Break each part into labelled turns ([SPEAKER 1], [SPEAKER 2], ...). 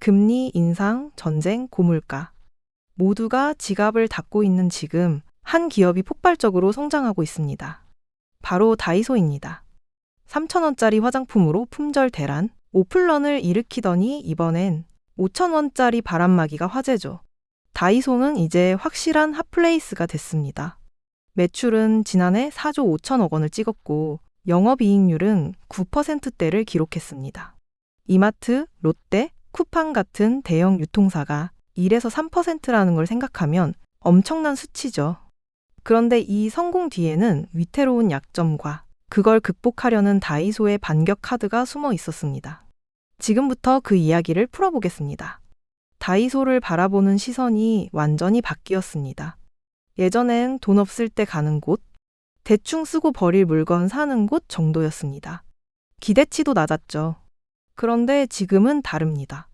[SPEAKER 1] 금리 인상, 전쟁, 고물가. 모두가 지갑을 닫고 있는 지금 한 기업이 폭발적으로 성장하고 있습니다. 바로 다이소입니다. 3,000원짜리 화장품으로 품절 대란, 오픈런을 일으키더니 이번엔 5,000원짜리 바람막이가 화제죠. 다이소는 이제 확실한 핫플레이스가 됐습니다. 매출은 지난해 4조 5천억 원을 찍었고 영업이익률은 9%대를 기록했습니다. 이마트, 롯데, 쿠팡 같은 대형 유통사가 1에서 3%라는 걸 생각하면 엄청난 수치죠. 그런데 이 성공 뒤에는 위태로운 약점과 그걸 극복하려는 다이소의 반격 카드가 숨어 있었습니다. 지금부터 그 이야기를 풀어보겠습니다. 다이소를 바라보는 시선이 완전히 바뀌었습니다. 예전엔 돈 없을 때 가는 곳, 대충 쓰고 버릴 물건 사는 곳 정도였습니다. 기대치도 낮았죠. 그런데 지금은 다릅니다.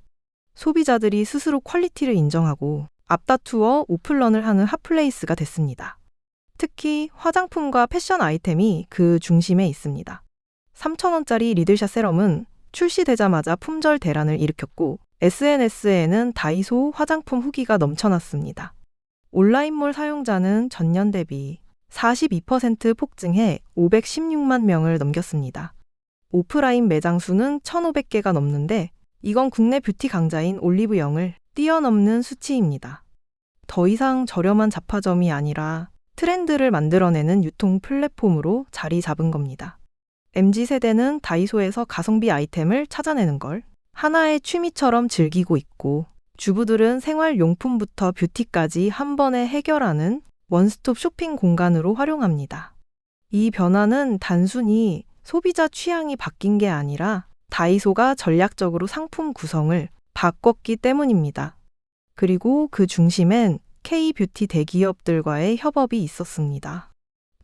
[SPEAKER 1] 소비자들이 스스로 퀄리티를 인정하고 앞다투어 오픈런을 하는 핫플레이스가 됐습니다. 특히 화장품과 패션 아이템이 그 중심에 있습니다. 3,000원짜리 리들샷 세럼은 출시되자마자 품절 대란을 일으켰고 SNS에는 다이소 화장품 후기가 넘쳐났습니다. 온라인몰 사용자는 전년 대비 42% 폭증해 516만 명을 넘겼습니다. 오프라인 매장 수는 1,500개가 넘는데 이건 국내 뷰티 강자인 올리브영을 뛰어넘는 수치입니다. 더 이상 저렴한 잡화점이 아니라 트렌드를 만들어내는 유통 플랫폼으로 자리 잡은 겁니다. MZ세대는 다이소에서 가성비 아이템을 찾아내는 걸 하나의 취미처럼 즐기고 있고 주부들은 생활용품부터 뷰티까지 한 번에 해결하는 원스톱 쇼핑 공간으로 활용합니다. 이 변화는 단순히 소비자 취향이 바뀐 게 아니라 다이소가 전략적으로 상품 구성을 바꿨기 때문입니다. 그리고 그 중심엔 K-뷰티 대기업들과의 협업이 있었습니다.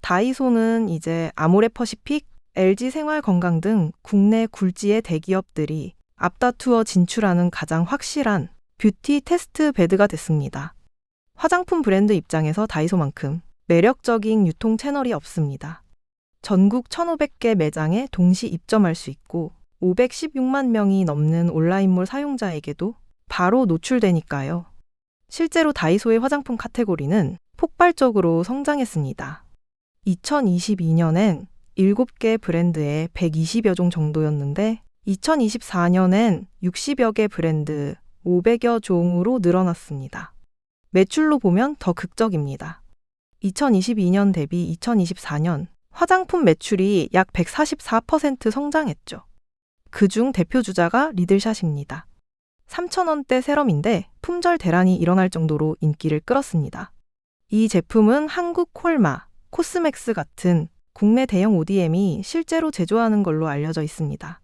[SPEAKER 1] 다이소는 이제 아모레퍼시픽, LG생활건강 등 국내 굴지의 대기업들이 앞다투어 진출하는 가장 확실한 뷰티 테스트 베드가 됐습니다. 화장품 브랜드 입장에서 다이소만큼 매력적인 유통 채널이 없습니다. 전국 1,500개 매장에 동시 입점할 수 있고 516만 명이 넘는 온라인몰 사용자에게도 바로 노출되니까요. 실제로 다이소의 화장품 카테고리는 폭발적으로 성장했습니다. 2022년엔 7개 브랜드에 120여 종 정도였는데 2024년엔 60여 개 브랜드 500여 종으로 늘어났습니다. 매출로 보면 더 극적입니다. 2022년 대비 2024년 화장품 매출이 약 144% 성장했죠. 그중 대표 주자가 리들샷입니다. 3,000원대 세럼인데 품절 대란이 일어날 정도로 인기를 끌었습니다. 이 제품은 한국 콜마, 코스맥스 같은 국내 대형 ODM이 실제로 제조하는 걸로 알려져 있습니다.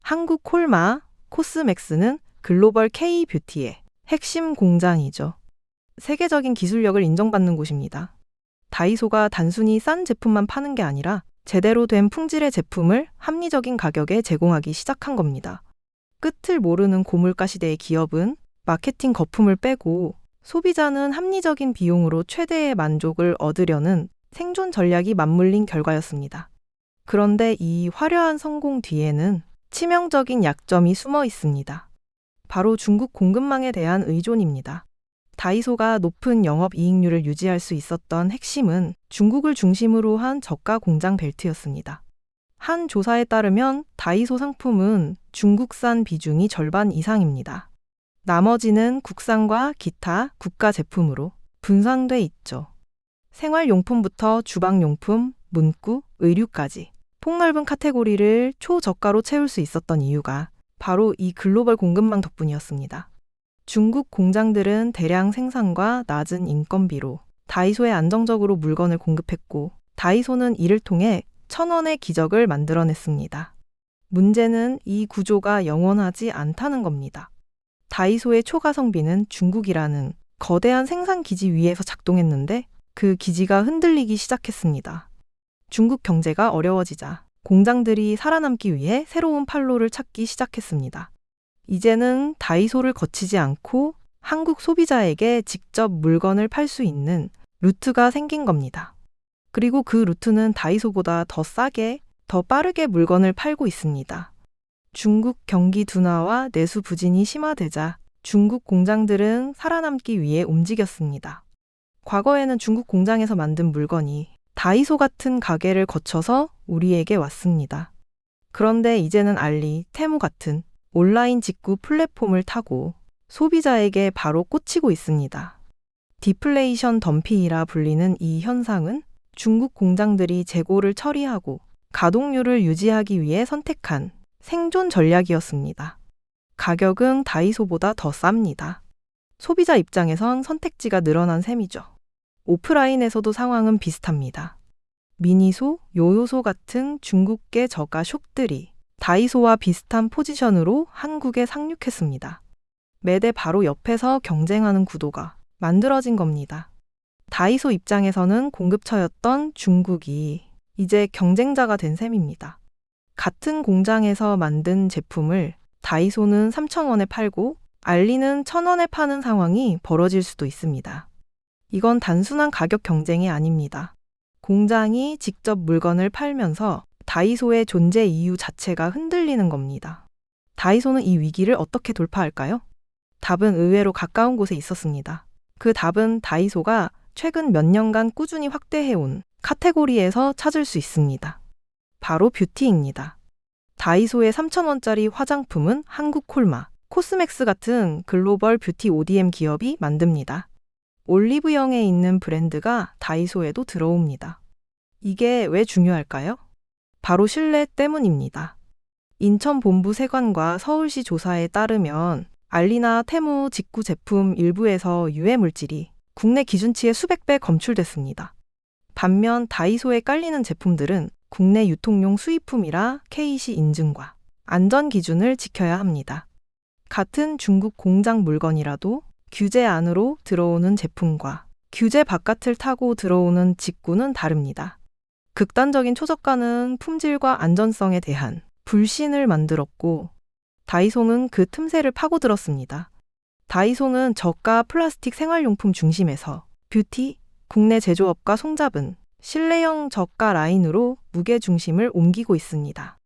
[SPEAKER 1] 한국 콜마, 코스맥스는 글로벌 K-뷰티의 핵심 공장이죠. 세계적인 기술력을 인정받는 곳입니다. 다이소가 단순히 싼 제품만 파는 게 아니라 제대로 된 품질의 제품을 합리적인 가격에 제공하기 시작한 겁니다. 끝을 모르는 고물가 시대의 기업은 마케팅 거품을 빼고 소비자는 합리적인 비용으로 최대의 만족을 얻으려는 생존 전략이 맞물린 결과였습니다. 그런데 이 화려한 성공 뒤에는 치명적인 약점이 숨어 있습니다. 바로 중국 공급망에 대한 의존입니다. 다이소가 높은 영업이익률을 유지할 수 있었던 핵심은 중국을 중심으로 한 저가 공장 벨트였습니다. 한 조사에 따르면 다이소 상품은 중국산 비중이 절반 이상입니다. 나머지는 국산과 기타 국가 제품으로 분산돼 있죠. 생활용품부터 주방용품, 문구, 의류까지 폭넓은 카테고리를 초저가로 채울 수 있었던 이유가 바로 이 글로벌 공급망 덕분이었습니다. 중국 공장들은 대량 생산과 낮은 인건비로 다이소에 안정적으로 물건을 공급했고 다이소는 이를 통해 1,000원의 기적을 만들어냈습니다. 문제는 이 구조가 영원하지 않다는 겁니다. 다이소의 초가성비는 중국이라는 거대한 생산 기지 위에서 작동했는데 그 기지가 흔들리기 시작했습니다. 중국 경제가 어려워지자 공장들이 살아남기 위해 새로운 판로를 찾기 시작했습니다. 이제는 다이소를 거치지 않고 한국 소비자에게 직접 물건을 팔 수 있는 루트가 생긴 겁니다. 그리고 그 루트는 다이소보다 더 싸게, 더 빠르게 물건을 팔고 있습니다. 중국 경기 둔화와 내수 부진이 심화되자 중국 공장들은 살아남기 위해 움직였습니다. 과거에는 중국 공장에서 만든 물건이 다이소 같은 가게를 거쳐서 우리에게 왔습니다. 그런데 이제는 알리, 테무 같은 온라인 직구 플랫폼을 타고 소비자에게 바로 꽂히고 있습니다. 디플레이션 덤핑이라 불리는 이 현상은 중국 공장들이 재고를 처리하고 가동률을 유지하기 위해 선택한 생존 전략이었습니다. 가격은 다이소보다 더 쌉니다. 소비자 입장에선 선택지가 늘어난 셈이죠. 오프라인에서도 상황은 비슷합니다. 미니소, 요요소 같은 중국계 저가 숍들이 다이소와 비슷한 포지션으로 한국에 상륙했습니다. 매대 바로 옆에서 경쟁하는 구도가 만들어진 겁니다. 다이소 입장에서는 공급처였던 중국이 이제 경쟁자가 된 셈입니다. 같은 공장에서 만든 제품을 다이소는 3,000원에 팔고 알리는 1,000원에 파는 상황이 벌어질 수도 있습니다. 이건 단순한 가격 경쟁이 아닙니다. 공장이 직접 물건을 팔면서 다이소의 존재 이유 자체가 흔들리는 겁니다. 다이소는 이 위기를 어떻게 돌파할까요? 답은 의외로 가까운 곳에 있었습니다. 그 답은 다이소가 최근 몇 년간 꾸준히 확대해온 카테고리에서 찾을 수 있습니다. 바로 뷰티입니다. 다이소의 3,000원짜리 화장품은 한국 콜마, 코스맥스 같은 글로벌 뷰티 ODM 기업이 만듭니다. 올리브영에 있는 브랜드가 다이소에도 들어옵니다. 이게 왜 중요할까요? 바로 신뢰 때문입니다. 인천 본부 세관과 서울시 조사에 따르면 알리나 테무 직구 제품 일부에서 유해 물질이 국내 기준치의 수백 배 검출됐습니다. 반면 다이소에 깔리는 제품들은 국내 유통용 수입품이라 KC 인증과 안전 기준을 지켜야 합니다. 같은 중국 공장 물건이라도 규제 안으로 들어오는 제품과 규제 바깥을 타고 들어오는 직구는 다릅니다. 극단적인 초저가는 품질과 안전성에 대한 불신을 만들었고 다이소는 그 틈새를 파고들었습니다. 다이소는 저가 플라스틱 생활용품 중심에서 뷰티, 국내 제조업과 손잡은 실내형 저가 라인으로 무게 중심을 옮기고 있습니다.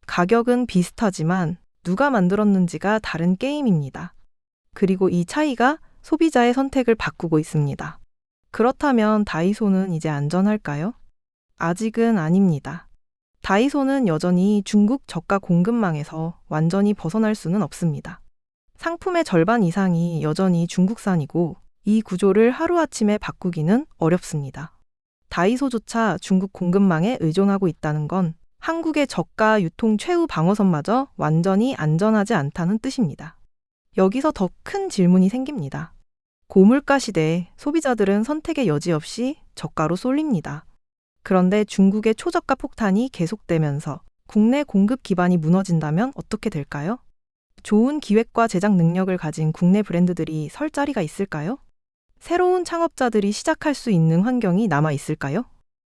[SPEAKER 1] 가격은 비슷하지만 누가 만들었는지가 다른 게임입니다. 그리고 이 차이가 소비자의 선택을 바꾸고 있습니다. 그렇다면 다이소는 이제 안전할까요? 아직은 아닙니다. 다이소는 여전히 중국 저가 공급망에서 완전히 벗어날 수는 없습니다. 상품의 절반 이상이 여전히 중국산이고 이 구조를 하루아침에 바꾸기는 어렵습니다. 다이소조차 중국 공급망에 의존하고 있다는 건 한국의 저가 유통 최후 방어선마저 완전히 안전하지 않다는 뜻입니다. 여기서 더 큰 질문이 생깁니다. 고물가 시대에 소비자들은 선택의 여지 없이 저가로 쏠립니다. 그런데 중국의 초저가 폭탄이 계속되면서 국내 공급 기반이 무너진다면 어떻게 될까요? 좋은 기획과 제작 능력을 가진 국내 브랜드들이 설 자리가 있을까요? 새로운 창업자들이 시작할 수 있는 환경이 남아 있을까요?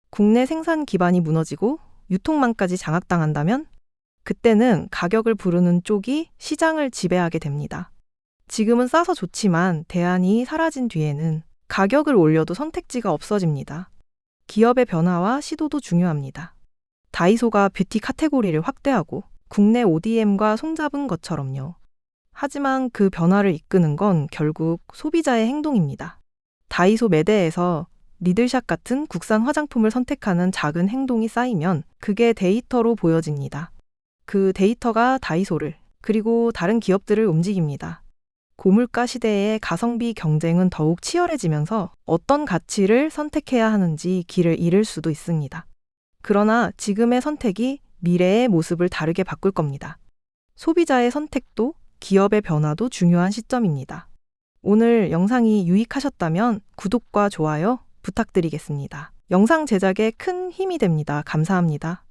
[SPEAKER 1] 국내 생산 기반이 무너지고 유통망까지 장악당한다면 그때는 가격을 부르는 쪽이 시장을 지배하게 됩니다. 지금은 싸서 좋지만 대안이 사라진 뒤에는 가격을 올려도 선택지가 없어집니다. 기업의 변화와 시도도 중요합니다. 다이소가 뷰티 카테고리를 확대하고 국내 ODM과 손잡은 것처럼요. 하지만 그 변화를 이끄는 건 결국 소비자의 행동입니다. 다이소 매대에서 니들샷 같은 국산 화장품을 선택하는 작은 행동이 쌓이면 그게 데이터로 보여집니다. 그 데이터가 다이소를 그리고 다른 기업들을 움직입니다. 고물가 시대의 가성비 경쟁은 더욱 치열해지면서 어떤 가치를 선택해야 하는지 길을 잃을 수도 있습니다. 그러나 지금의 선택이 미래의 모습을 다르게 바꿀 겁니다. 소비자의 선택도 기업의 변화도 중요한 시점입니다. 오늘 영상이 유익하셨다면 구독과 좋아요 부탁드리겠습니다. 영상 제작에 큰 힘이 됩니다. 감사합니다.